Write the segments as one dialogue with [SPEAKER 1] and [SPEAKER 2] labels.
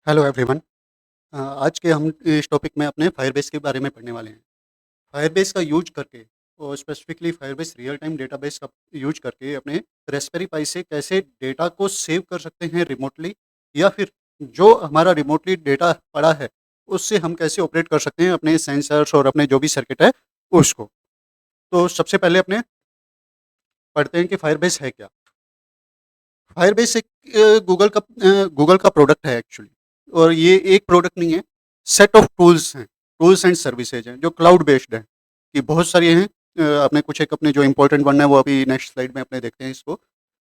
[SPEAKER 1] Hello everyone. आज के हम इस टॉपिक में अपने फायरबेस के बारे में पढ़ने वाले हैं। फायरबेस का यूज करके और specifically Firebase real time database का यूज करके अपने रास्पबेरी पाई से कैसे डेटा को सेव कर सकते हैं रिमोटली, या फिर जो हमारा रिमोटली डेटा पड़ा है उससे हम कैसे ऑपरेट कर सकते हैं अपने सेंसर्स और अपने जो भी सर्किट है उसको। तो सबसे पहले अपने पढ़ते हैं कि फायरबेस है क्या। फायरबेस एक गूगल का प्रोडक्ट है एक्चुअली, और ये एक प्रोडक्ट नहीं है, सेट ऑफ टूल्स हैं, टूल्स एंड सर्विसेज हैं जो क्लाउड बेस्ड हैं, कि बहुत सारी हैं। अपने कुछ एक अपने जो इंपॉर्टेंट वन है वो अभी नेक्स्ट स्लाइड में अपने देखते हैं इसको।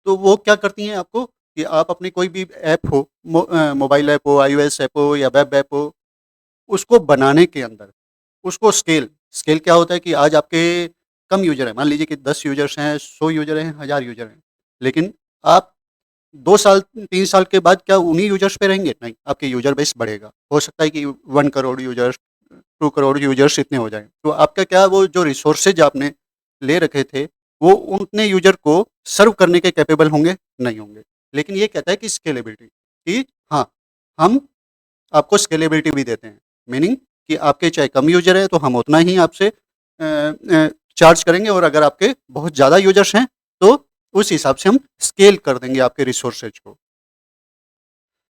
[SPEAKER 1] तो वो क्या करती हैं आपको कि आप अपनी कोई भी ऐप हो, मोबाइल ऐप हो, आईओएस ऐप हो या वेब ऐप हो, उसको बनाने के अंदर उसको स्केल स्केल क्या होता है कि आज आपके कम यूजर हैं, मान लीजिए कि 10 यूजर्स हैं, 100 यूजर हैं, 1000 यूजर हैं, लेकिन आप 2 साल 3 साल के बाद क्या उन्हीं यूज़र्स पे रहेंगे? नहीं, आपके यूज़र बेस बढ़ेगा। हो सकता है कि 1 करोड़ यूज़र्स, 2 करोड़ यूज़र्स इतने हो जाएँ। तो आपका क्या वो जो रिसोर्सेज़ आपने ले रखे थे, वो उतने यूज़र को सर्व करने के कैपेबल होंगे? नहीं होंगे। लेकिन ये कहता है कि स्केलेबिलिटी, कि हाँ, हम आपको स्केलेबिलिटी भी देते हैं। मीनिंग कि आपके चाहे कम यूज़र हैं, तो हम उतना ही आपसे चार्ज करेंगे, और अगर आपके बहुत ज़्यादा यूज़र्स हैं, तो उस हिसाब से हम स्केल कर देंगे आपके रिसोर्सेज को।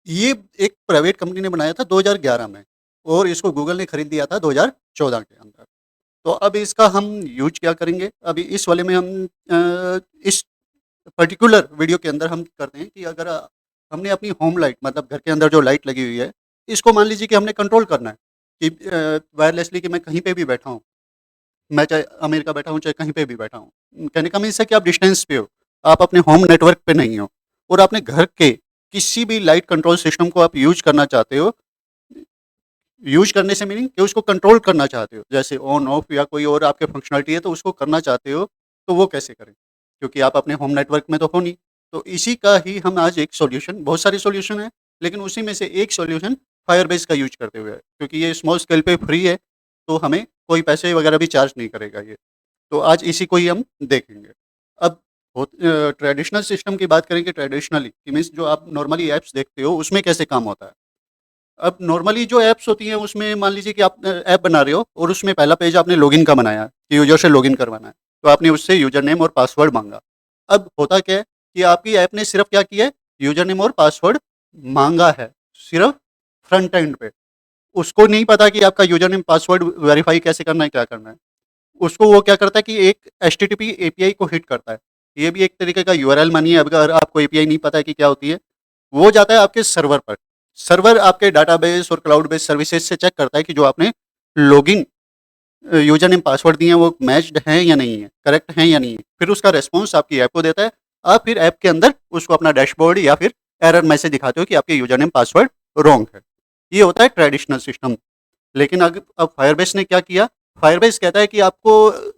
[SPEAKER 1] ये एक प्राइवेट कंपनी ने बनाया था 2011 में, और इसको गूगल ने खरीद लिया था 2014 के अंदर। तो अब इसका हम यूज़ क्या करेंगे? अभी इस वाले में हम इस पर्टिकुलर वीडियो के अंदर हम करते हैं कि अगर हमने अपनी होम लाइट, मतलब घर के अंदर जो लाइट लगी हुई है, इसको मान लीजिए कि हमने कंट्रोल करना है कि वायरलेसली, कि मैं कहीं पे भी बैठा हूँ, मैं चाहे अमेरिका बैठा हूँ, चाहे कहीं पे भी बैठा हूँ। कहने का मीन्स है कि आप डिस्टेंस पे हो, आप अपने होम नेटवर्क पे नहीं हो, और अपने घर के किसी भी लाइट कंट्रोल सिस्टम को आप यूज़ करना चाहते हो। यूज़ करने से मीनिंग कि उसको कंट्रोल करना चाहते हो, जैसे ऑन ऑफ या कोई और आपके फंक्शनैलिटी है तो उसको करना चाहते हो, तो वो कैसे करें? क्योंकि आप अपने होम नेटवर्क में तो हो नहीं। तो इसी का ही हम आज एक सॉल्यूशन, बहुत सारे सॉल्यूशन हैं, लेकिन उसी में से एक सॉल्यूशन फायरबेस का यूज़ करते हुए है, क्योंकि ये स्मॉल स्केल पे फ्री है, तो हमें कोई पैसे वगैरह भी चार्ज नहीं करेगा ये। तो आज इसी को ही हम देखेंगे। अब ट्रेडिशनल सिस्टम की बात करें कि ट्रेडिशनली मीन्स जो आप नॉर्मली ऐप्स देखते हो उसमें कैसे काम होता है। अब नॉर्मली जो ऐप्स होती हैं उसमें मान लीजिए कि आप ऐप बना रहे हो, और उसमें पहला पेज आपने लॉगिन का बनाया कि यूज़र से लॉगिन करवाना है। तो आपने उससे यूज़र नेम और पासवर्ड माँगा। अब होता क्या है कि आपकी ऐप ने सिर्फ़ क्या किया है, यूज़र नेम और पासवर्ड माँगा है, सिर्फ़ फ्रंट एंड पे। उसको नहीं पता कि आपका यूज़र नेम पासवर्ड वेरीफ़ाई कैसे करना है, क्या करना है। उसको वो क्या करता है कि एक एचटीटीपी एपीआई को हिट करता है। ये भी एक तरीके का यूआरएल मानिए, अगर आपको एपीआई नहीं पता है कि क्या होती है, वो जाता है आपके सर्वर पर। सर्वर आपके डाटाबेस और क्लाउड बेस्ड सर्विसेज से चेक करता है कि जो आपने लॉगिन यूजर नेम पासवर्ड दिए हैं वो मैच्ड हैं या नहीं है, करेक्ट हैं या नहीं है। फिर उसका रिस्पॉन्स आपकी ऐप को देता है। आप फिर ऐप के अंदर उसको अपना डैशबोर्ड या फिर एरर मैसेज दिखाते हो कि आपके यूजर नेम पासवर्ड रॉन्ग है। ये होता है ट्रेडिशनल सिस्टम। लेकिन अब फायरबेस ने क्या किया, फायरबेस कहता है कि आपको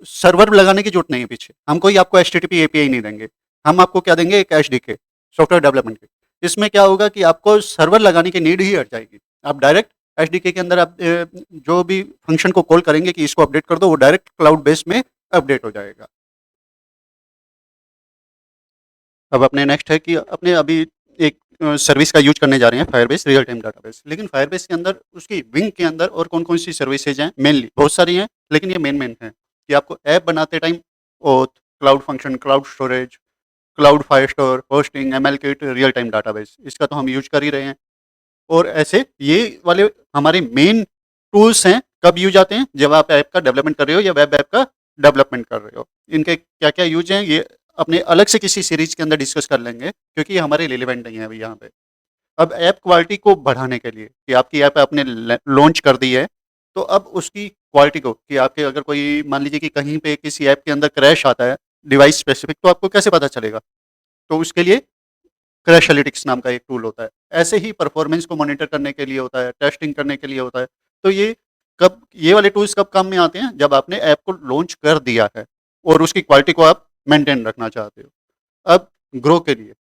[SPEAKER 1] सर्वर लगाने की जरूरत नहीं है पीछे, हम कोई आपको एचटीटीपी एपीआई नहीं देंगे। हम आपको क्या देंगे, एक एसडीके, सॉफ्टवेयर डेवलपमेंट के। इसमें क्या होगा कि आपको सर्वर लगाने की नीड ही हट जाएगी। आप डायरेक्ट एसडीके के अंदर आप जो भी फंक्शन को कॉल करेंगे कि इसको अपडेट कर दो, वो डायरेक्ट क्लाउड बेस में अपडेट हो जाएगा। अब अपने नेक्स्ट है कि अपने अभी एक सर्विस का यूज करने जा रहे हैं, फायरबेस रियल टाइम डाटाबेस। लेकिन फायरबेस के अंदर उसकी विंग के अंदर और कौन कौन सी सर्विसेज हैं, मेनली बहुत सारी हैं, लेकिन ये मेन मेन है कि आपको ऐप बनाते time oath, cloud function, cloud storage, cloud fire store, hosting, ML kit, real time database, इसका तो हम यूज कर ही रहे हैं। और ऐसे ये वाले हमारे मेन टूल्स हैं। कब यूज आते हैं, जब आप ऐप का डेवलपमेंट कर रहे हो या वेब ऐप का डेवलपमेंट कर रहे हो। इनके क्या क्या यूज हैं ये अपने अलग से किसी सीरीज के अंदर डिस्कस कर लेंगे, क्योंकि ये हमारे रिलेवेंट नहीं है अभी यहाँ पे। अब ऐप क्वालिटी को बढ़ाने के लिए कि आपकी ऐप आपने लॉन्च कर दी है, तो अब उसकी क्वालिटी को, कि आपके अगर कोई मान लीजिए कि कहीं पे किसी ऐप के अंदर क्रैश आता है डिवाइस स्पेसिफिक, तो आपको कैसे पता चलेगा? तो उसके लिए क्रैश एनालिटिक्स नाम का एक टूल होता है। ऐसे ही परफॉर्मेंस को मॉनिटर करने के लिए होता है, टेस्टिंग करने के लिए होता है। तो ये वाले टूल्स कब काम में आते हैं, जब आपने ऐप को लॉन्च कर दिया है और उसकी क्वालिटी को आप मेंटेन रखना चाहते हो। अब ग्रो के लिए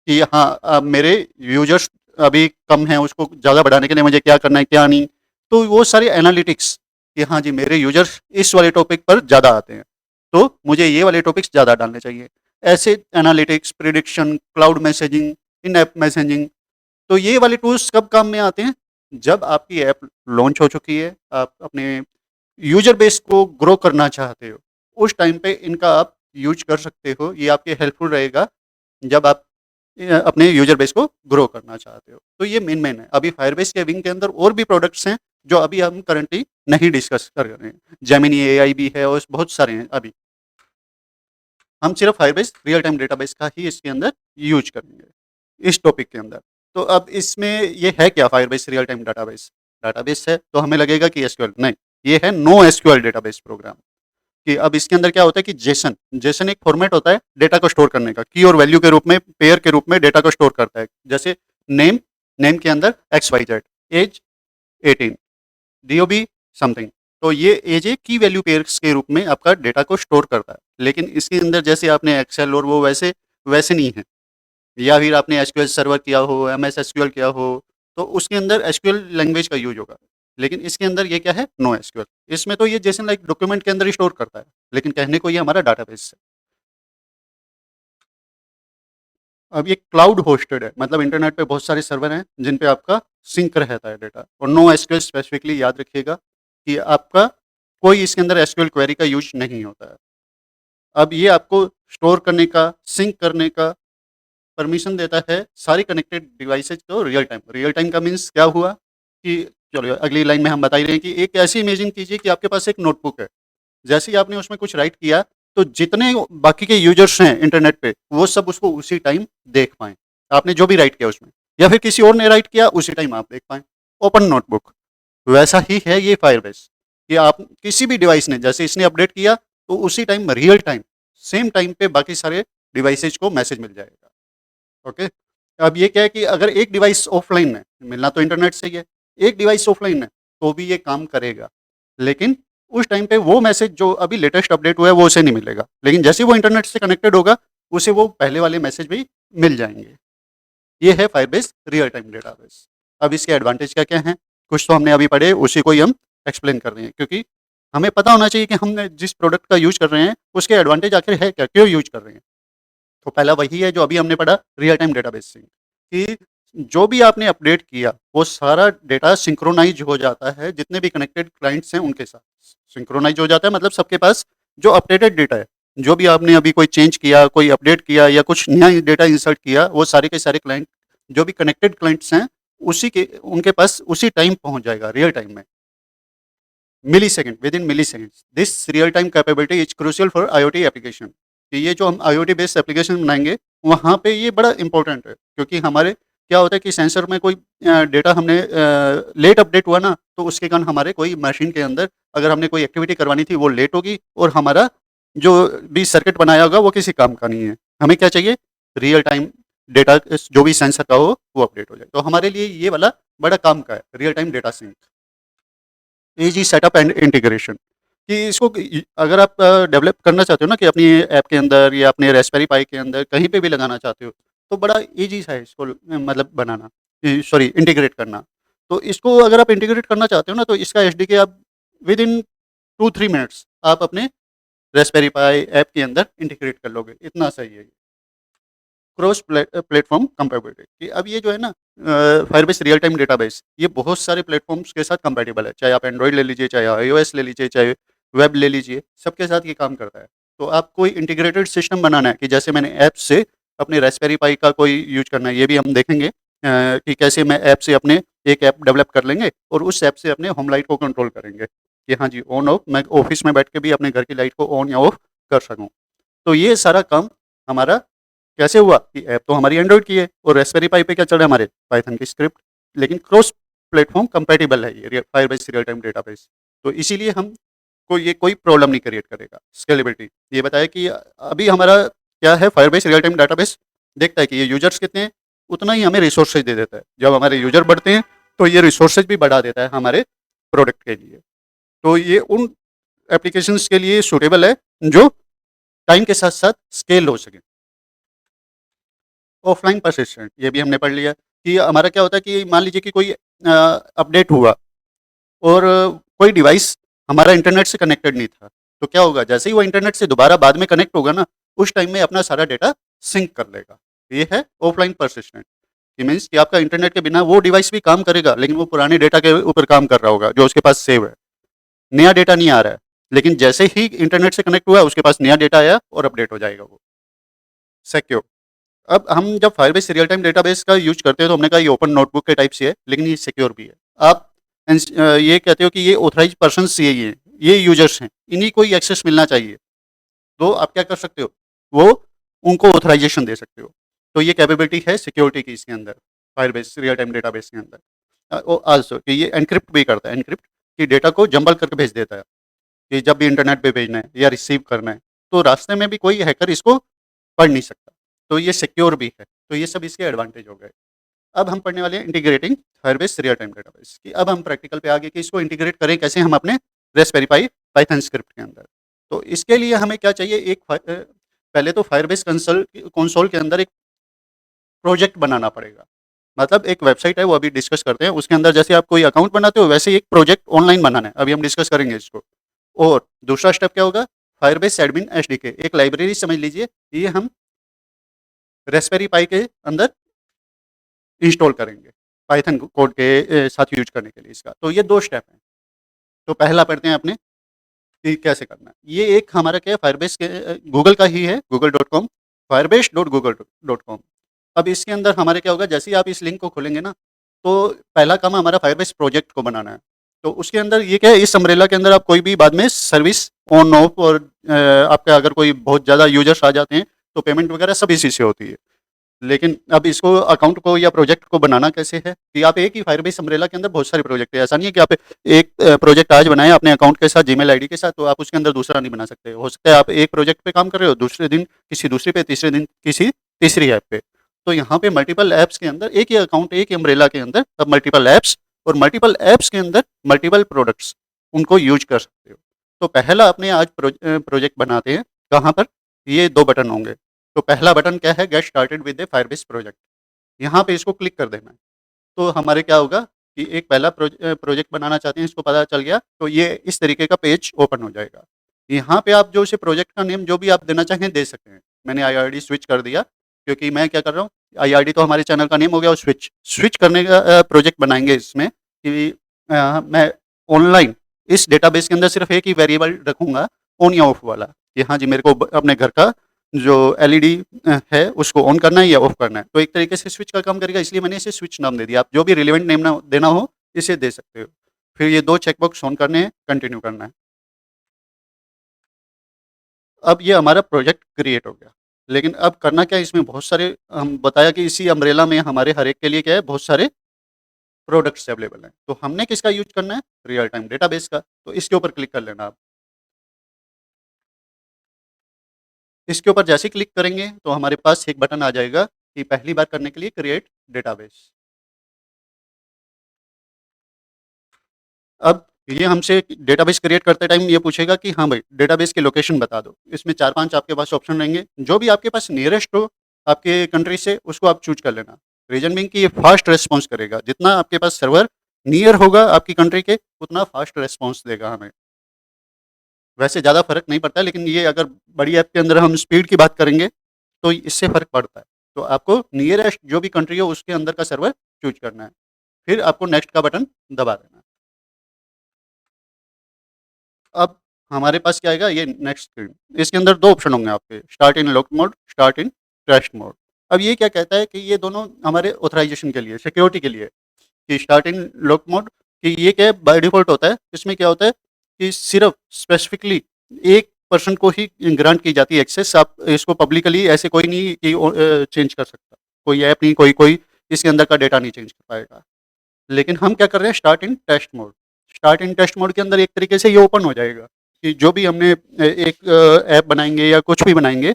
[SPEAKER 1] कि हाँ, अब मेरे यूजर्स अभी कम हैं, उसको ज़्यादा बढ़ाने के लिए मुझे क्या करना है, क्या नहीं। तो वो सारे एनालिटिक्स कि हाँ जी, मेरे यूजर्स इस वाले टॉपिक पर ज़्यादा आते हैं, तो मुझे ये वाले टॉपिक्स ज़्यादा डालने चाहिए। ऐसे एनालिटिक्स, प्रिडिक्शन, क्लाउड मैसेजिंग, इन ऐप मैसेजिंग, तो ये वाले टूल्स कब काम में आते हैं? जब आपकी ऐप लॉन्च हो चुकी है, आप अपने यूज़र बेस को ग्रो करना चाहते हो, उस टाइम पे इनका आप यूज़ कर सकते हो। ये आपके हेल्पफुल रहेगा जब आप अपने यूज़र बेस को ग्रो करना चाहते हो। तो ये मेन है। अभी फायरबेस के विंग के अंदर और भी प्रोडक्ट्स हैं, जो अभी हम करंटली नहीं डिस्कस कर रहे हैं। जेमिनी एआई भी है और बहुत सारे हैं अभी। हम सिर्फ फायरबेस रियल टाइम डेटाबेस का ही इसके अंदर यूज़ करेंगे, इस टॉपिक के अंदर। तो अब इसमें ये है क्या Firebase real time database? Database है तो हमें लगेगा कि एसक्यूएल, नहीं, ये है नो एसक्यूएल डेटाबेस प्रोग्राम। कि अब इसके अंदर क्या होता है कि जेसन जेसन एक फॉर्मेट होता है डेटा को स्टोर करने का, की और वैल्यू के रूप में, पेयर के रूप में डेटा को स्टोर करता है। जैसे नेम, नेम के अंदर X Y Z, age 18, DOB something. तो ये एज ए की वैल्यू पेयर्स के रूप में आपका डेटा को स्टोर करता है। लेकिन इसके अंदर जैसे आपने एक्सेल और वो वैसे वैसे नहीं है, या फिर आपने एसक्यूएल सर्वर किया हो, एमएस एसक्यूएल किया हो, तो उसके अंदर एसक्यूएल लैंग्वेज का यूज होगा। लेकिन इसके अंदर ये क्या है? No SQL. इसमें तो ये जैसे लाइक डॉक्यूमेंट के अंदर ही स्टोर करता है, लेकिन कहने को ये हमारा डाटाबेस है। अब ये क्लाउड होस्टेड है, मतलब इंटरनेट पे बहुत सारे सर्वर हैं जिन पे आपका सिंक रहता है डेटा। और नो एसक्यूएल स्पेसिफिकली याद रखिएगा कि आपका कोई इसके अंदर एसक्यूएल क्वेरी का यूज नहीं होता है। अब ये आपको स्टोर करने का, सिंक करने का परमिशन देता है सारी कनेक्टेड डिवाइसेज को रियल टाइम। रियल टाइम का मीन्स क्या हुआ कि चलो अगली लाइन में हम बता ही रहे हैं कि एक ऐसी इमेजिन कीजिए कि आपके पास एक नोटबुक है। जैसे ही आपने उसमें कुछ राइट किया, तो जितने बाकी के यूजर्स हैं इंटरनेट पे, वो सब उसको उसी टाइम देख पाएँ। आपने जो भी राइट किया उसमें, या फिर किसी और ने राइट किया उसी टाइम आप देख पाएँ। ओपन नोटबुक, वैसा ही है ये फायरबेस कि आप किसी भी डिवाइस ने, जैसे इसने अपडेट किया, तो उसी time real time, same time पे बाकी सारे डिवाइसेज को मैसेज मिल जाएगा। ओके? अब ये क्या है कि अगर एक डिवाइस ऑफ़लाइन है, मिलना तो इंटरनेट से ही है, एक डिवाइस ऑफ़लाइन है, तो भी ये काम करेगा। लेकिन उस टाइम पे वो मैसेज जो अभी लेटेस्ट अपडेट हुआ है, वो उसे नहीं मिलेगा। लेकिन जैसे ही वो इंटरनेट से कनेक्टेड होगा, उसे वो पहले वाले मैसेज भी मिल जाएँगे। ये है फायरबेस रियल टाइम डेटाबेस। अब इसके एडवांटेज क्या-क्या हैं? कुछ तो हमने अभी पढ़े, उसी को ही हम एक्सप्लेन कर रहे हैं, क्योंकि हमें पता होना चाहिए कि हमने जिस प्रोडक्ट का यूज़ कर रहे हैं, उसके एडवांटेज आखिर है क्या? क्यों यूज़ कर रहे हैं? तो पहला वही है जो अभी हमने पढ़ा, रियल टाइम डेटाबेस सिंक, कि जो भी आपने अपडेट किया, वो सारा डेटा सिंक्रोनाइज़ हो जाता है, जितने भी कनेक्टेड क्लाइंट्स हैं उनके साथ। सिंक्रोनाइज़ हो जाता है मतलब सबके पास जो अपडेटेड डेटा है, जो भी आपने अभी कोई चेंज किया, कोई अपडेट किया या कुछ नया डेटा इंसर्ट किया, वो सारे के सारे क्लाइंट, जो भी कनेक्टेड क्लाइंट्स हैं, उसी के उनके पास उसी टाइम पहुँच जाएगा रियल टाइम में। Millisecond, with in milliseconds. This real time capability is crucial for IoT application. कि ये जो हम आईओटी बेस्ड एप्लीकेशन बनाएँगे, वहाँ पे ये बड़ा इम्पोर्टेंट है, क्योंकि हमारे क्या होता है कि सेंसर में कोई डेटा हमने लेट अपडेट हुआ ना, तो उसके कारण हमारे कोई मशीन के अंदर अगर हमने कोई एक्टिविटी करवानी थी, वो लेट होगी और हमारा जो भी सर्किट बनाया होगा, वो किसी काम का नहीं है। हमें क्या चाहिए? रियल टाइम डेटा जो भी सेंसर का हो, वो अपडेट हो जाए। तो हमारे लिए ये वाला बड़ा काम का है, real time data sink. Easy setup and integration, कि इसको अगर आप डेवलप करना चाहते हो ना कि अपनी ऐप के अंदर या अपने रास्पबेरी पाई के अंदर कहीं पे भी लगाना चाहते हो, तो बड़ा ईज़ी सा है इसको मतलब बनाना, सॉरी इंटीग्रेट करना। तो इसको अगर आप इंटीग्रेट करना चाहते हो ना, तो इसका एसडीके आप विद इन 2-3 मिनट्स आप अपने रास्पबेरी पाई ऐप के अंदर इंटीग्रेट कर लोगे, इतना सही है ये। क्रॉस प्लेटफ़ॉर्म कंपैटिबिलिटी, कि अब ये जो है ना फायरबेस रियल टाइम डेटाबेस, ये बहुत सारे प्लेटफ़ॉर्म्स के साथ कंपैटिबल है। चाहे आप एंड्रॉइड ले लीजिए, चाहे आईओएस ले लीजिए, चाहे वेब ले लीजिए, सबके साथ ये काम करता है। तो आप कोई इंटीग्रेटेड सिस्टम बनाना है कि जैसे मैंने ऐप से अपने रास्पबेरी पाई का कोई यूज़ करना है, ये भी हम देखेंगे कि कैसे मैं ऐप से अपने एक ऐप डेवलप कर लेंगे और उस ऐप से अपने होम लाइट को कंट्रोल करेंगे कि हाँ जी, ऑन ऑफ मैं ऑफ़िस में बैठ के भी अपने घर की लाइट को ऑन या ऑफ कर सकूँ। तो ये सारा काम हमारा कैसे हुआ कि ऐप तो हमारी एंड्रॉइड की है और रास्पबेरी पाई पे क्या चल रहा है हमारे पाइथन की स्क्रिप्ट, लेकिन क्रॉस प्लेटफ़ॉर्म कंपैटिबल है ये फायरबेस रियल टाइम डेटाबेस। तो इसीलिए हम को ये कोई प्रॉब्लम नहीं क्रिएट करेगा। स्केलेबिलिटी, ये बताया कि अभी हमारा क्या है, फायरबेस रियल टाइम डेटाबेस देखता है कि ये यूज़र्स कितने हैं, उतना ही हमें रिसोर्सेज दे देता है। जब हमारे यूज़र बढ़ते हैं, तो ये रिसोर्सेज भी बढ़ा देता है हमारे प्रोडक्ट के लिए। तो ये उन एप्लीकेशंस के लिए सूटेबल है जो टाइम के साथ-साथ स्केल हो सके। ऑफलाइन परसिस्टेंट, ये भी हमने पढ़ लिया कि हमारा क्या होता है कि मान लीजिए कि कोई अपडेट हुआ और कोई डिवाइस हमारा इंटरनेट से कनेक्टेड नहीं था, तो क्या होगा, जैसे ही वो इंटरनेट से दोबारा बाद में कनेक्ट होगा ना, उस टाइम में अपना सारा डेटा सिंक कर लेगा। ये है ऑफलाइन परसिस्टेंट, कि मीन्स कि आपका इंटरनेट के बिना वो डिवाइस भी काम करेगा, लेकिन वो पुराने डेटा के ऊपर काम कर रहा होगा जो उसके पास सेव है। नया डेटा नहीं आ रहा है, लेकिन जैसे ही इंटरनेट से कनेक्ट हुआ उसके पास नया डेटा आया और अपडेट हो जाएगा वो। सिक्योर। अब हम जब फायरबेस रियल टाइम डेटाबेस का यूज करते हैं तो हमने कहा ये ओपन नोटबुक के टाइप से है, लेकिन ये सिक्योर भी है। आप ये कहते हो कि ये ऑथराइज पर्सन्स यही हैं, ये यूजर्स हैं, इन्हीं को ही एक्सेस मिलना चाहिए, तो आप क्या कर सकते हो, वो उनको ऑथराइजेशन दे सकते हो। तो ये कैपेबिलिटी है सिक्योरिटी की इसके अंदर, फायरबेस रियल टाइम डेटाबेस के अंदर। आल्सो कि ये एनक्रिप्ट भी करता है, एनक्रिप्ट कि डेटा को जंबल करके भेज देता है कि जब भी इंटरनेट पे भेजना है या रिसीव करना है, तो रास्ते में भी कोई हैकर इसको पढ़ नहीं सकता। तो ये सिक्योर भी है। तो ये सब इसके एडवांटेज हो गए। अब हम पढ़ने वाले हैं integrating Firebase real time database की। अब हम प्रैक्टिकल पे आगे कि इसको इंटीग्रेट करें कैसे हम अपने रेस्पबेरी पाई पाइथन स्क्रिप्ट के अंदर। तो इसके लिए हमें क्या चाहिए, पहले तो फायरबेस कंसोल के अंदर एक प्रोजेक्ट बनाना पड़ेगा। मतलब एक वेबसाइट है, वो अभी डिस्कस करते हैं। उसके अंदर जैसे आप कोई अकाउंट बनाते हो वैसे ही एक प्रोजेक्ट ऑनलाइन बनाना है, अभी हम डिस्कस करेंगे इसको। और दूसरा स्टेप क्या होगा, फायरबेस एडमिन एसडीके एक लाइब्रेरी समझ लीजिए, ये हम रेस्पबेरी पाई के अंदर इंस्टॉल करेंगे पाइथन कोड के साथ यूज करने के लिए इसका। तो ये 2 स्टेप हैं। तो पहला पढ़ते हैं अपने कि कैसे करना है। ये एक हमारा क्या है, फायरबेस के गूगल का ही है, google.com, firebase.google.com। अब इसके अंदर हमारे क्या होगा, जैसे ही आप इस लिंक को खोलेंगे ना, तो पहला काम हमारा फायरबेस प्रोजेक्ट को बनाना है। तो उसके अंदर ये क्या है, इस अम्ब्रेला के अंदर आप कोई भी बाद में सर्विस ऑन ऑफ, और आपका अगर कोई बहुत ज़्यादा यूजर्स आ जाते हैं तो पेमेंट वगैरह सब इसी से होती है। लेकिन अब इसको अकाउंट को या प्रोजेक्ट को बनाना कैसे है कि आप एक ही फायरबेस अम्ब्रेला के अंदर बहुत सारे प्रोजेक्ट है। ऐसा नहीं है कि आप एक प्रोजेक्ट आज बनाए अपने अकाउंट के साथ, जीमेल आईडी के साथ, तो आप उसके अंदर दूसरा नहीं बना सकते। हो सकता है आप एक प्रोजेक्ट पे काम कर रहे हो, दूसरे दिन किसी दूसरे पे, तीसरे दिन किसी तीसरी ऐप पे। तो यहाँ पे मल्टीपल ऐप्स के अंदर एक ही अकाउंट, एक ही अम्ब्रेला के अंदर अब मल्टीपल ऐप्स, और मल्टीपल ऐप्स के अंदर मल्टीपल प्रोडक्ट्स उनको यूज कर सकते हो। तो पहला अपने आज प्रोजेक्ट बनाते हैं। कहाँ पर, ये 2 बटन होंगे। तो पहला बटन क्या है, get started with A Firebase project. यहाँ पे इसको क्लिक कर देना है। तो हमारे क्या होगा कि एक पहला प्रोजेक्ट बनाना चाहते हैं, इसको पता चल गया, तो ये इस तरीके का पेज ओपन हो जाएगा। यहाँ पे आप जो इसे प्रोजेक्ट का नेम जो भी आप देना चाहें दे सकते हैं। मैंने आईआरडी स्विच कर दिया, क्योंकि मैं क्या कर रहा हूँ, आईआरडी तो हमारे चैनल का नेम हो गया, और स्विच स्विच करने का प्रोजेक्ट बनाएंगे इसमें कि मैं ऑनलाइन इस डेटाबेस के अंदर सिर्फ एक ही वेरिएबल रखूंगा, ऑन या ऑफ वाला। कि हाँ जी, मेरे को अपने घर का जो एलईडी है उसको ऑन करना है या ऑफ करना है। तो एक तरीके से स्विच का काम करेगा, इसलिए मैंने इसे स्विच नाम दे दिया। आप जो भी रिलेवेंट नेम ना देना हो इसे दे सकते हो। फिर ये 2 चेकबॉक्स ऑन करने हैं, कंटिन्यू करना है। अब ये हमारा प्रोजेक्ट क्रिएट हो गया। लेकिन अब करना क्या है, इसमें बहुत सारे, हम बताया कि इसी अम्ब्रेला में हमारे हर एक के लिए क्या है, बहुत सारे प्रोडक्ट्स अवेलेबल हैं। तो हमने किसका यूज करना है, रियल टाइम डेटाबेस का। तो इसके ऊपर क्लिक कर लेना आप। इसके ऊपर जैसे ही क्लिक करेंगे तो हमारे पास एक बटन आ जाएगा कि पहली बार करने के लिए क्रिएट डेटाबेस। अब ये हमसे डेटाबेस क्रिएट करते टाइम ये पूछेगा कि हाँ भाई, डेटाबेस की लोकेशन बता दो। इसमें 4-5 आपके पास ऑप्शन रहेंगे, जो भी आपके पास नियरेस्ट हो आपके कंट्री से उसको आप चूज कर लेना। रीजन बीइंग कि ये फास्ट रिस्पॉन्स करेगा, जितना आपके पास सर्वर नियर होगा आपकी कंट्री के उतना फास्ट रिस्पॉन्स देगा हमें। वैसे ज़्यादा फ़र्क नहीं पड़ता है, लेकिन ये अगर बड़ी ऐप के अंदर हम स्पीड की बात करेंगे तो इससे फ़र्क पड़ता है। तो आपको नियरेस्ट जो भी कंट्री हो उसके अंदर का सर्वर चूज करना है। फिर आपको नेक्स्ट का बटन दबा देना है। अब हमारे पास क्या आएगा, ये नेक्स्ट स्क्रीन। इसके अंदर 2 ऑप्शन होंगे आपके, start in lock mode, start in trust mode. अब ये क्या कहता है कि ये दोनों हमारे ऑथराइजेशन के लिए, सिक्योरिटी के लिए है। कि स्टार्ट इन लॉक मोड कि ये क्या है, बाय डिफ़ॉल्ट होता है। इसमें क्या होता है कि सिर्फ़ स्पेसिफ़िकली एक पर्सन को ही ग्रांट की जाती है एक्सेस। आप इसको पब्लिकली ऐसे कोई नहीं कि चेंज कर सकता। कोई ऐप नहीं, कोई इसके अंदर का डेटा नहीं चेंज कर पाएगा। लेकिन हम क्या कर रहे हैं, start in test mode. Start in test mode के अंदर एक तरीके से ये ओपन हो जाएगा कि जो भी हमने एक ऐप बनाएँगे या कुछ भी बनाएँगे,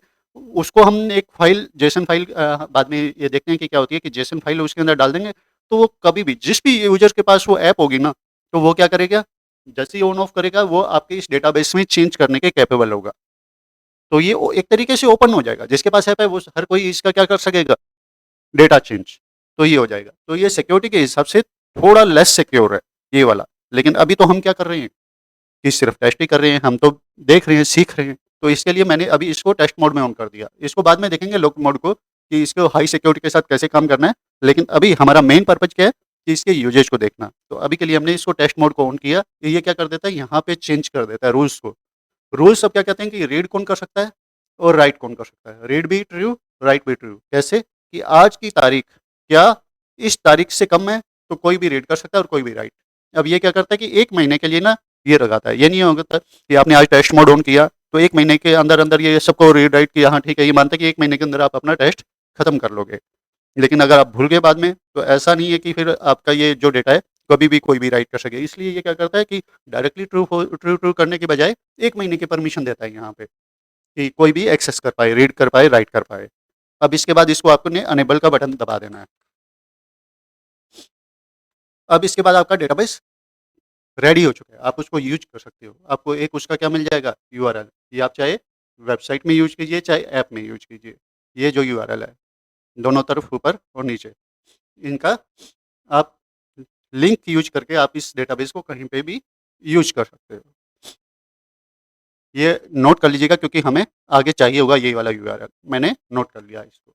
[SPEAKER 1] उसको हम एक फ़ाइल, जेसन फ़ाइल, बाद में ये देखते हैं कि क्या होती है कि जेसन फ़ाइल उसके अंदर डाल देंगे, तो वो कभी भी जिस भी यूज़र के पास वो ऐप होगी ना, तो वो क्या करेगा, जैसे ही ऑन ऑफ करेगा वो आपके इस डेटाबेस में चेंज करने के कैपेबल होगा। तो ये एक तरीके से ओपन हो जाएगा, जिसके पास ऐप है वो हर कोई इसका क्या कर सकेगा, डेटा चेंज। तो ये हो जाएगा। तो ये सिक्योरिटी के हिसाब से थोड़ा लेस सिक्योर है ये वाला। लेकिन अभी तो हम क्या कर रहे हैं कि सिर्फ टेस्ट ही कर रहे हैं, हम तो देख रहे हैं, सीख रहे हैं। तो इसके लिए मैंने अभी इसको टेस्ट मोड में ऑन कर दिया। इसको बाद में देखेंगे लॉक मोड को कि इसको हाई सिक्योरिटी के साथ कैसे काम करना है, लेकिन अभी हमारा मेन पर्पज़ क्या है कि इसके यूजेज को देखना। तो अभी के लिए हमने इसको टेस्ट मोड को ऑन किया, तो ये क्या कर देता है यहाँ पे चेंज कर देता है रूल्स को। रूल्स अब क्या कहते हैं कि रीड कौन कर सकता है और राइट कौन कर सकता है। रीड भी ट्रू, राइट भी ट्रू। कैसे? कि आज की तारीख क्या इस तारीख से कम है तो कोई भी रीड कर सकता है और कोई भी राइट। अब ये क्या करता है कि 1 महीने के लिए ना ये लगाता है। ये नहीं होता कि आपने आज टेस्ट मोड ऑन किया तो 1 महीने के अंदर-अंदर ये सबको रीड राइट किया, हाँ ठीक है, ये मानता है कि 1 महीने के अंदर आप अपना टेस्ट खत्म कर लोगे। लेकिन अगर आप भूल गए बाद में तो ऐसा नहीं है कि फिर आपका ये जो डेटा है कभी भी कोई भी राइट कर सके। इसलिए ये क्या करता है कि डायरेक्टली ट्रू करने के बजाय 1 महीने की परमिशन देता है यहाँ पे कि कोई भी एक्सेस कर पाए, रीड कर पाए, राइट कर पाए। अब इसके बाद इसको आपने अनेबल का बटन दबा देना है। अब इसके बाद आपका डेटाबेस रेडी हो चुका है, आप उसको यूज़ कर सकते हो। आपको एक उसका क्या मिल जाएगा यूआरएल, ये आप चाहे वेबसाइट में यूज़ कीजिए, चाहे ऐप में यूज़ कीजिए। ये जो यूआरएल है, दोनों तरफ ऊपर और नीचे, इनका आप लिंक यूज़ करके आप इस डेटाबेस को कहीं पे भी यूज़ कर सकते हो। ये नोट कर लीजिएगा क्योंकि हमें आगे चाहिए होगा ये वाला यूआरएल। मैंने नोट कर लिया इसको।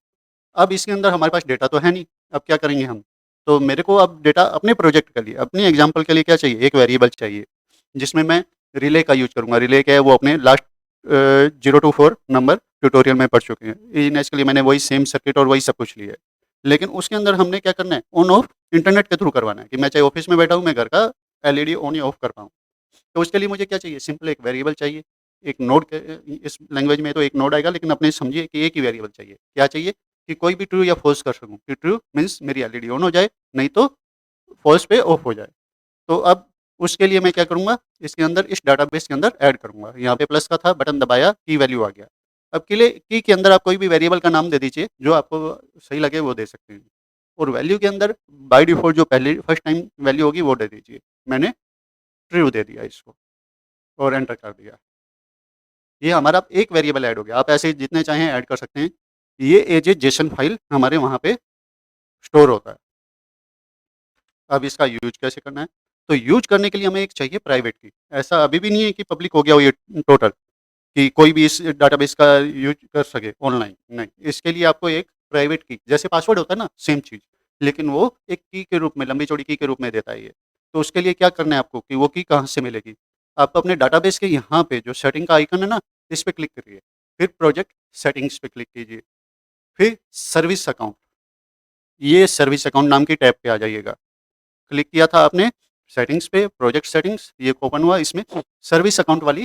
[SPEAKER 1] अब इसके अंदर हमारे पास डेटा तो है नहीं, अब क्या करेंगे हम? तो मेरे को अब डेटा अपने प्रोजेक्ट के लिए, अपने एग्ज़ाम्पल के लिए क्या चाहिए? एक वेरिएबल चाहिए, जिसमें मैं रिले का यूज़ करूँगा। रिले क्या है? वो अपने लास्ट 0 टू 4 नंबर ट्यूटोरियल में पढ़ चुके हैं। इन इसके लिए मैंने वही सेम सर्किट और वही सब कुछ लिया है। लेकिन उसके अंदर हमने क्या करना है? ऑन ऑफ इंटरनेट के थ्रू करवाना है कि मैं चाहे ऑफ़िस में बैठा हूँ, मैं घर का एलईडी ऑन या ऑफ कर पाऊँ। तो उसके लिए मुझे क्या चाहिए? सिंपल एक वेरिएबल चाहिए। एक नोड के इस लैंग्वेज में तो एक नोड आएगा, लेकिन अपने समझिए कि एक ही वेरिएबल चाहिए। क्या चाहिए? कि कोई भी ट्रू या फ़ॉल्स कर सकूँ, कि ट्रू मीन्स मेरी एलईडी ऑन हो जाए, नहीं तो फ़ॉल्स पे ऑफ हो जाए। तो अब उसके लिए मैं क्या करूँगा? इसके अंदर इस डेटाबेस के अंदर ऐड करूँगा। यहाँ पे प्लस का था, बटन दबाया, की वैल्यू आ गया। अब की के अंदर आप कोई भी वेरिएबल का नाम दे दीजिए, जो आपको सही लगे वो दे सकते हैं। और वैल्यू के अंदर बाय डिफ़ॉल्ट जो पहले फर्स्ट टाइम वैल्यू होगी वो दे दीजिए। मैंने ट्रू दे दिया इसको और एंटर कर दिया। ये हमारा एक वेरिएबल ऐड हो गया। आप ऐसे जितने चाहें ऐड कर सकते हैं। ये एज ए जेसन फाइल हमारे वहाँ पे स्टोर होता है। अब इसका यूज़ कैसे करना है? तो यूज़ करने के लिए हमें एक चाहिए प्राइवेट की। ऐसा अभी भी नहीं है कि पब्लिक हो गया हो ये टोटल, कि कोई भी इस डेटाबेस का यूज़ कर सके ऑनलाइन, नहीं। इसके लिए आपको एक प्राइवेट की, जैसे पासवर्ड होता है ना, सेम चीज़, लेकिन वो एक की के रूप में, लंबी-चौड़ी की के रूप में देता है ये। तो उसके लिए क्या करना है आपको कि वो की कहाँ से मिलेगी? आप अपने डेटाबेस के यहाँ पे जो सेटिंग का आइकन है ना, इस पे क्लिक करिए। फिर प्रोजेक्ट सेटिंग्स पे क्लिक कीजिए। फिर सर्विस अकाउंट, ये सर्विस अकाउंट नाम की टैब पे आ जाइएगा। क्लिक किया था आपने सेटिंग्स पे, प्रोजेक्ट सेटिंग्स, ये ओपन हुआ, इसमें सर्विस अकाउंट वाली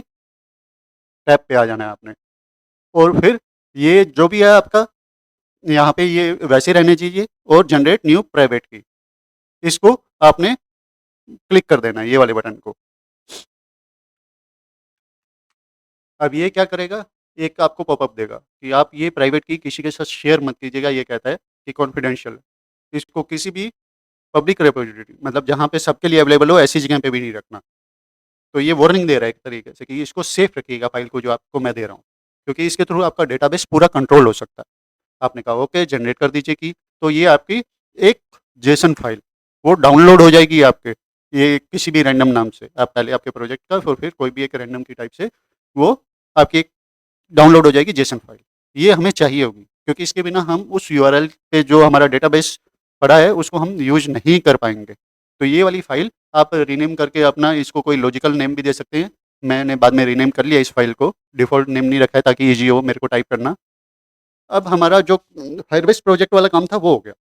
[SPEAKER 1] टैब पे आ जाना है आपने। और फिर ये जो भी है आपका, यहाँ पे ये वैसे रहने दीजिए और जनरेट न्यू प्राइवेट की, इसको आपने क्लिक कर देना है, ये वाले बटन को। अब ये क्या करेगा? एक आपको पॉपअप देगा कि आप ये प्राइवेट की किसी के साथ शेयर मत कीजिएगा, ये कहता है कि कॉन्फिडेंशियल है। इसको किसी भी पब्लिक रिपॉजिटरी, मतलब जहाँ पे सबके लिए अवेलेबल हो, ऐसी जगह पे भी नहीं रखना। तो ये वार्निंग दे रहा है एक तरीके से कि इसको सेफ रखिएगा फाइल को, जो आपको मैं दे रहा हूँ, क्योंकि इसके थ्रू आपका डेटाबेस पूरा कंट्रोल हो सकता है। आपने कहा ओके, जनरेट कर दीजिए की, तो ये आपकी एक जेसन फाइल वो डाउनलोड हो जाएगी आपके, ये किसी भी रैंडम नाम से। आप पहले आपके प्रोजेक्ट का, फिर कोई भी एक रैंडम की टाइप से वो आपकी एक डाउनलोड हो जाएगी जेसन फाइल। ये हमें चाहिए होगी, क्योंकि इसके बिना हम उस यूआरएल पे जो हमारा डेटाबेस पड़ा है उसको हम यूज़ नहीं कर पाएँगे। तो ये वाली फाइल आप रीनेम करके अपना इसको कोई लॉजिकल नेम भी दे सकते हैं। मैंने बाद में रीनेम कर लिया इस फाइल को, डिफ़ॉल्ट नेम नहीं रखा है ताकि ईज़ी हो मेरे को टाइप करना। अब हमारा जो फायरबेस प्रोजेक्ट वाला काम था वो हो गया।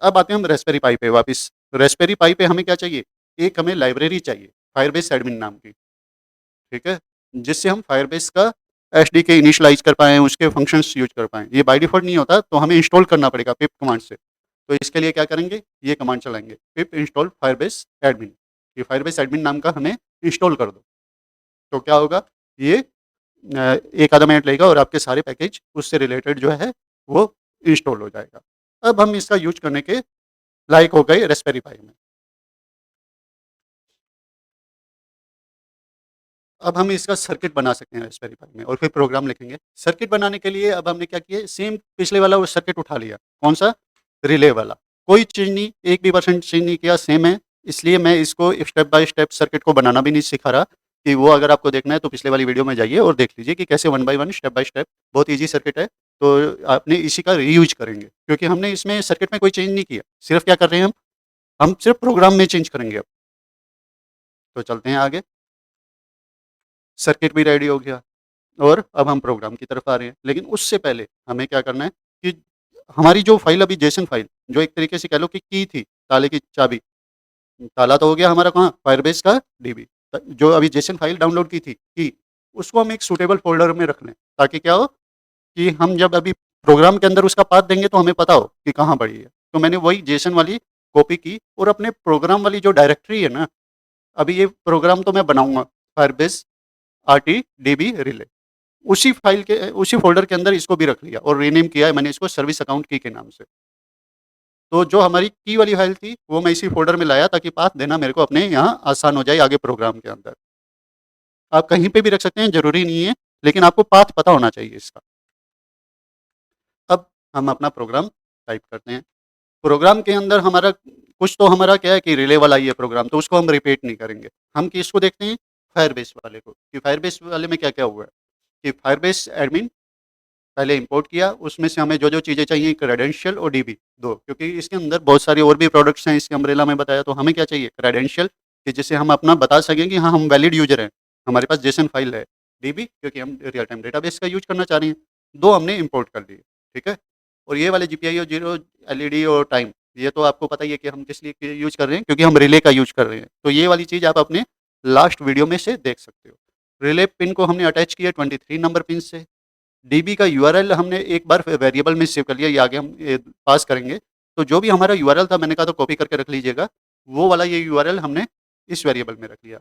[SPEAKER 1] अब आते हैं हम रास्पबेरी पाई पे वापस। रास्पबेरी पाई पे हमें क्या चाहिए? एक हमें लाइब्रेरी चाहिए, फायरबेस एडमिन नाम की, ठीक है? जिससे हम फायरबेस का एसडीके इनिशियलाइज़ कर पाएँ, उसके फंक्शंस यूज़ कर पाएँ। ये बाय डिफ़ॉल्ट नहीं होता, तो हमें इंस्टॉल करना पड़ेगा पिप कमांड से। तो इसके लिए क्या करेंगे? ये कमांड चलाएँगे, पिप इंस्टॉल फायरबेस एडमिन। ये फायरबेस एडमिन नाम का हमें इंस्टॉल कर दो। तो क्या होगा? ये 1 आधा मिनट लगेगा और आपके सारे पैकेज उससे रिलेटेड जो है वो इंस्टॉल हो जाएगा। अब हम इसका यूज़ करने के लायक हो गए रास्पबेरी पाई में। अब हम इसका सर्किट बना सकते हैं रास्पबेरी पाई में और फिर प्रोग्राम लिखेंगे। सर्किट बनाने के लिए अब हमने क्या किया, सेम पिछले वाला वो सर्किट उठा लिया। कौन-सा? रिले वाला। कोई चेंज नहीं, 1 भी परसेंट चेंज नहीं किया, सेम है। इसलिए मैं इसको स्टेप बाय स्टेप सर्किट को बनाना भी नहीं सिखा रहा, कि वो अगर आपको देखना है तो पिछले वाली वीडियो में जाइए और देख लीजिए कि कैसे one by one, step by step, बहुत ईज़ी सर्किट है। तो आपने इसी का रीयूज करेंगे, क्योंकि हमने इसमें सर्किट में कोई चेंज नहीं किया, सिर्फ क्या कर रहे हैं हम सिर्फ प्रोग्राम में चेंज करेंगे अब। तो चलते हैं आगे। सर्किट भी रेडी हो गया और अब हम प्रोग्राम की तरफ आ रहे हैं, लेकिन उससे पहले हमें क्या करना है कि हमारी जो फाइल अभी जेसन फाइल, जो एक तरीके से कह लो कि की थी, ताले की चाबी, ताला तो हो गया हमारा कहाँ, फायरबेस का डीबी। जो अभी जेसन फाइल डाउनलोड की थी की, उसको हम एक सूटेबल फ़ोल्डर में रख लें, ताकि क्या हो कि हम जब अभी प्रोग्राम के अंदर उसका पाथ देंगे तो हमें पता हो कि कहाँ पड़ी है। तो मैंने वही जेसन वाली कॉपी की और अपने प्रोग्राम वाली जो डायरेक्टरी है ना, अभी ये प्रोग्राम तो मैं बनाऊँगा, फायरबेस RTDB रिले, उसी फाइल के उसी फ़ोल्डर के अंदर इसको भी रख लिया और रीनेम किया है मैंने इसको सर्विस अकाउंट की के नाम से। तो जो हमारी की वाली फाइल थी, वो मैं इसी फ़ोल्डर में लाया ताकि पाथ देना मेरे को अपने यहाँ आसान हो जाए आगे प्रोग्राम के अंदर। आप कहीं पे भी रख सकते हैं, ज़रूरी नहीं है, लेकिन आपको पाथ पता होना चाहिए इसका। अब हम अपना प्रोग्राम टाइप करते हैं। प्रोग्राम के अंदर हमारा कुछ तो हमारा क्या है कि रिले वाला ही है प्रोग्राम, तो उसको हम रिपीट नहीं करेंगे। हम किसको देखते हैं, फायरबेस वाले को, कि फायरबेस वाले में क्या-क्या हुआ है, कि फायरबेस एडमिन पहले इंपोर्ट किया, उसमें से हमें जो-जो चीज़ें चाहिए क्रेडेंशियल और डीबी 2, क्योंकि इसके अंदर बहुत सारे और भी प्रोडक्ट्स हैं इसके अम्ब्रेला में बताया, तो हमें क्या चाहिए क्रेडेंशियल, कि जिससे हम अपना बता सकें कि हाँ, हम वैलिड यूज़र हैं, हमारे पास जेसन फाइल है। डीबी क्योंकि हम रियल टाइम डेटाबेस का यूज़ करना चाह रहे हैं। 2 हमने इंपोर्ट कर लिए, ठीक है? और ये वाले जीपीआई और ज़ीरो एलईडी और टाइम, ये तो आपको पता ही है कि हम किस लिए यूज़ कर रहे हैं, क्योंकि हम रिले का यूज़ कर रहे हैं। तो ये वाली चीज़ आप अपने लास्ट वीडियो में से देख सकते हो। रिले पिन को हमने अटैच किया 23 नंबर पिन से। डीबी का यूआरएल हमने एक बार वेरिएबल में सेव कर लिया, ये आगे हम पास करेंगे। तो जो भी हमारा यूआरएल था, मैंने कहा तो कॉपी करके रख लीजिएगा, वो वाला ये यूआरएल हमने इस वेरिएबल में रख लिया।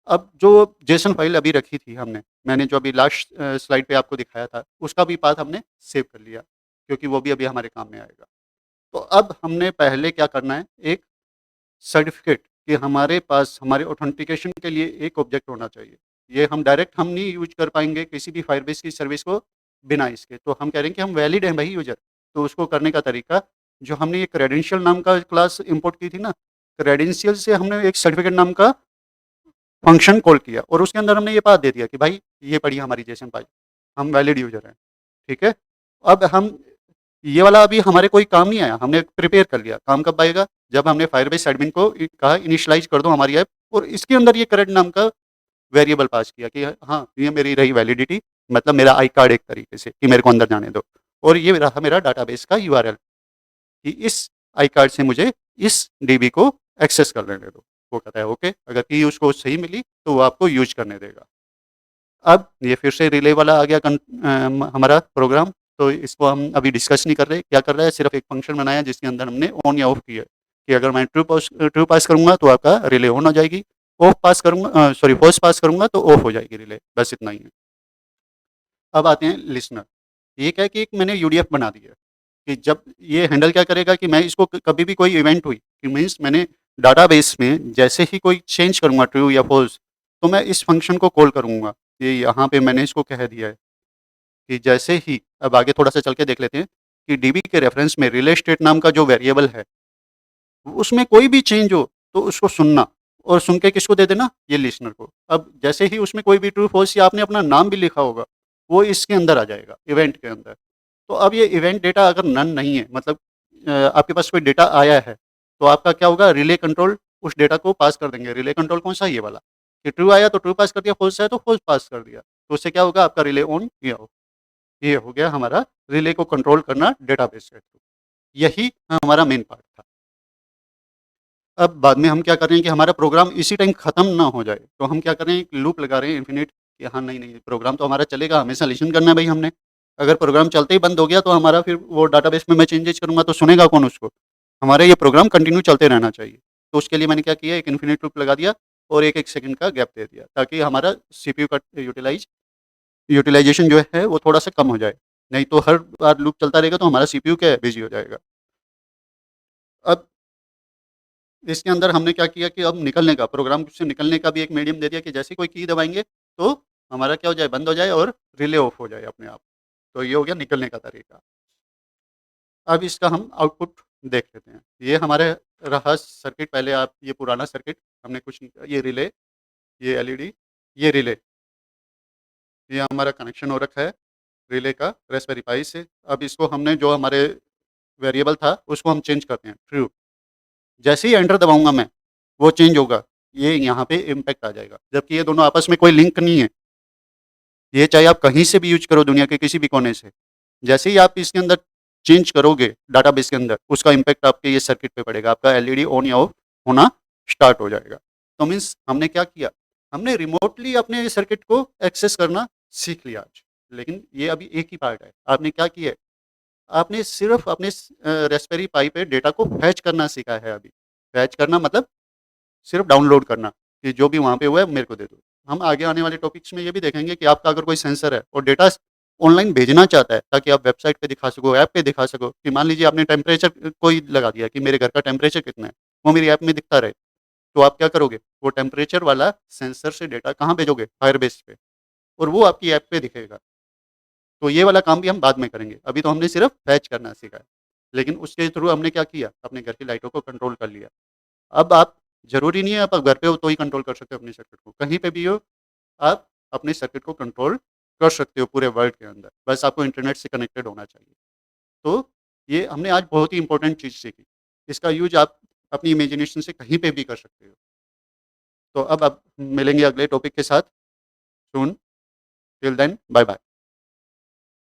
[SPEAKER 1] अब जो जेसन फाइल अभी रखी थी हमने, मैंने जो अभी लास्ट स्लाइड पे आपको दिखाया था, उसका भी पाथ हमने सेव कर लिया, क्योंकि वो भी अभी हमारे काम में आएगा। तो अब हमने पहले क्या करना है, एक सर्टिफ़िकेट, कि हमारे पास हमारे ऑथेंटिकेशन के लिए एक ऑब्जेक्ट होना चाहिए। ये हम डायरेक्ट हम नहीं यूज़ कर पाएँगे किसी भी फायरबेस की सर्विस को बिना इसके। तो हम कह रहे हैं कि हम वैलिड हैं भई यूज़र। तो उसको करने का तरीका, जो हमने ये क्रेडेंशियल नाम का क्लास इम्पोर्ट की थी ना, क्रेडेंशियल से हमने एक सर्टिफ़िकेट नाम का फंक्शन कॉल किया और उसके अंदर हमने ये पाथ दे दिया कि भाई ये पड़ी हमारी जेसन फाइल, हम वैलिड यूज़र हैं, ठीक है? अब हम ये वाला अभी हमारे कोई काम नहीं आया, हमने प्रिपेयर कर लिया। काम कब आएगा? जब हमने फायरबेस एडमिन को कहा इनिशियलाइज़ कर दो हमारी ऐप, और इसके अंदर ये करेंट नाम का वेरिएबल पास किया कि हाँ, ये मेरी रही वैलिडिटी, मतलब मेरा आई कार्ड एक तरीके से, कि मेरे को अंदर जाने दो। और ये रहा मेरा डाटाबेस का यूआरएल, कि इस आई कार्ड से मुझे इस डीबी को एक्सेस कर लेने दो। वो कहता है ओके, अगर की उसको सही मिली तो वो आपको यूज़ करने देगा। अब ये फिर से रिले वाला आ गया हमारा प्रोग्राम, तो इसको हम अभी डिस्कस नहीं कर रहे, क्या कर रहा है, सिर्फ एक फंक्शन बनाया जिसके अंदर हमने ऑन या ऑफ किया है, कि अगर मैं ट्रू पास करूँगा तो आपका रिले ऑन हो जाएगी, ऑफ पास करूँगा सॉरी फॉल्स पास करूँगा तो ऑफ हो जाएगी रिले, बस इतना ही है। अब आते हैं लिसनर, ये क्या है कि एक मैंने यूडीएफ बना दिया है, कि जब ये हैंडल क्या करेगा कि मैं इसको कभी भी कोई इवेंट हुई, कि मीन्स मैंने डाटाबेस में जैसे ही कोई चेंज करूँगा ट्रू या फॉल्स, तो मैं इस फंक्शन को कॉल करूँगा। ये यहाँ पे मैंने इसको कह दिया है कि जैसे ही, अब आगे थोड़ा सा चल के देख लेते हैं, कि डीबी के रेफरेंस में रिले स्टेट नाम का जो वेरिएबल है, उसमें कोई भी चेंज हो तो उसको सुनना, और सुन के किसको दे देना, ये लिसनर को। अब जैसे ही उसमें कोई भी ट्रू फॉल्स या आपने अपना नाम भी लिखा होगा, वो इसके अंदर आ जाएगा इवेंट के अंदर। तो अब ये इवेंट डेटा अगर नन नहीं है, मतलब आपके पास कोई डेटा आया है, तो आपका क्या होगा, रिले कंट्रोल उस डेटा को पास कर देंगे। रिले कंट्रोल कौन सा, ये वाला, कि ट्रू आया तो ट्रू पास कर दिया, फॉल्स आया तो फॉल्स पास कर दिया। तो उससे क्या होगा, आपका रिले ऑन या ऑफ। ये हो गया हमारा रिले को कंट्रोल करना डेटाबेस के थ्रू। यही हमारा मेन पार्ट था। अब बाद में हम क्या कर रहे हैं कि हमारा प्रोग्राम इसी टाइम खत्म ना हो जाए, तो हम क्या कर रहे हैं, एक लूप लगा रहे हैं इन्फिनिट, कि हाँ, नहीं, प्रोग्राम तो हमारा चलेगा, हमेशा लिसन करना है भाई हमने। अगर प्रोग्राम चलते ही बंद हो गया तो हमारा फिर वो डाटाबेस में मैं चेंजेज़ करूँगा तो सुनेगा कौन उसको? हमारा ये प्रोग्राम कंटिन्यू चलते रहना चाहिए। तो उसके लिए मैंने क्या किया, एक इन्फिनिट लूप लगा दिया और 1-1 सेकंड का गैप दे दिया, ताकि हमारा सीपीयू का यूटिलाइज़ेशन जो है वो थोड़ा-सा कम हो जाए। नहीं तो हर बार लूप चलता रहेगा तो हमारा सीपीयू क्या है, बिज़ी हो जाएगा। अब इसके अंदर हमने क्या किया कि अब निकलने का, प्रोग्राम से निकलने का भी एक मीडियम दे दिया, कि जैसे ही कोई की दबाएँगे तो हमारा क्या हो जाए, बंद हो जाए और रिले ऑफ हो जाए अपने आप। तो ये हो गया निकलने का तरीका। अब इसका हम आउटपुट देख लेते हैं। ये हमारे रहा सर्किट, पहले आप ये पुराना सर्किट हमने कुछ ये रिले, ये एलईडी, ये रिले, ये हमारा कनेक्शन हो रखा है रिले का रास्पबेरी पाई से। अब इसको हमने जो हमारे वेरिएबल था उसको हम चेंज करते हैं ट्रू। जैसे ही एंटर दबाऊँगा मैं, वो चेंज होगा, ये यहाँ पे इम्पैक्ट आ जाएगा। जबकि ये दोनों आपस में कोई लिंक नहीं है। ये चाहे आप कहीं से भी यूज़ करो दुनिया के किसी भी कोने से। जैसे ही आप इसके अंदर चेंज करोगे डाटाबेस के अंदर, उसका इम्पैक्ट आपके ये सर्किट पे पड़ेगा। आपका एलईडी ऑन या ऑफ होना स्टार्ट हो जाएगा। तो मीन्स हमने क्या किया? हमने रिमोटली अपने सर्किट को एक्सेस करना सीख लिया आज। लेकिन ये अभी एक ही पार्ट है। आपने क्या किया है? आपने सिर्फ़ अपने रास्पबेरी पाई पे डेटा को फैच करना सीखा है अभी। फैच करना मतलब सिर्फ़ डाउनलोड करना, कि जो भी वहाँ पे हुआ है मेरे को दे दो। हम आगे आने वाले टॉपिक्स में ये भी देखेंगे कि आपका अगर कोई सेंसर है और डेटा ऑनलाइन भेजना चाहता है, ताकि आप वेबसाइट पे दिखा सको, ऐप पे दिखा सको, कि मान लीजिए आपने टेम्परेचर कोई लगा दिया कि मेरे घर का टेम्परेचर कितना है, वो मेरी ऐप में दिखता रहे। तो आप क्या करोगे? वो टेम्परेचर वाला सेंसर से डेटा कहाँ भेजोगे? फायरबेस पे, और वो आपकी ऐप पे दिखेगा। तो ये वाला काम भी हम बाद में करेंगे। अभी तो हमने सिर्फ़ फैच करना सीखा है। लेकिन उसके थ्रू हमने क्या किया? अपने घर की लाइटों को कंट्रोल कर लिया। अब आप ज़रूरी नहीं है आप घर पे हो तो ही कंट्रोल कर सकते हो अपने सर्किट को। कहीं पे भी हो, आप अपने सर्किट को कंट्रोल कर सकते हो पूरे वर्ल्ड के अंदर। बस आपको इंटरनेट से कनेक्टेड होना चाहिए। तो ये हमने आज बहुत ही इम्पोर्टेंट चीज़ सीखी। इसका यूज़ आप अपनी इमेजिनेशन से कहीं पे भी कर सकते हो। तो अब आप मिलेंगे अगले टॉपिक के साथ soon. Till then bye bye.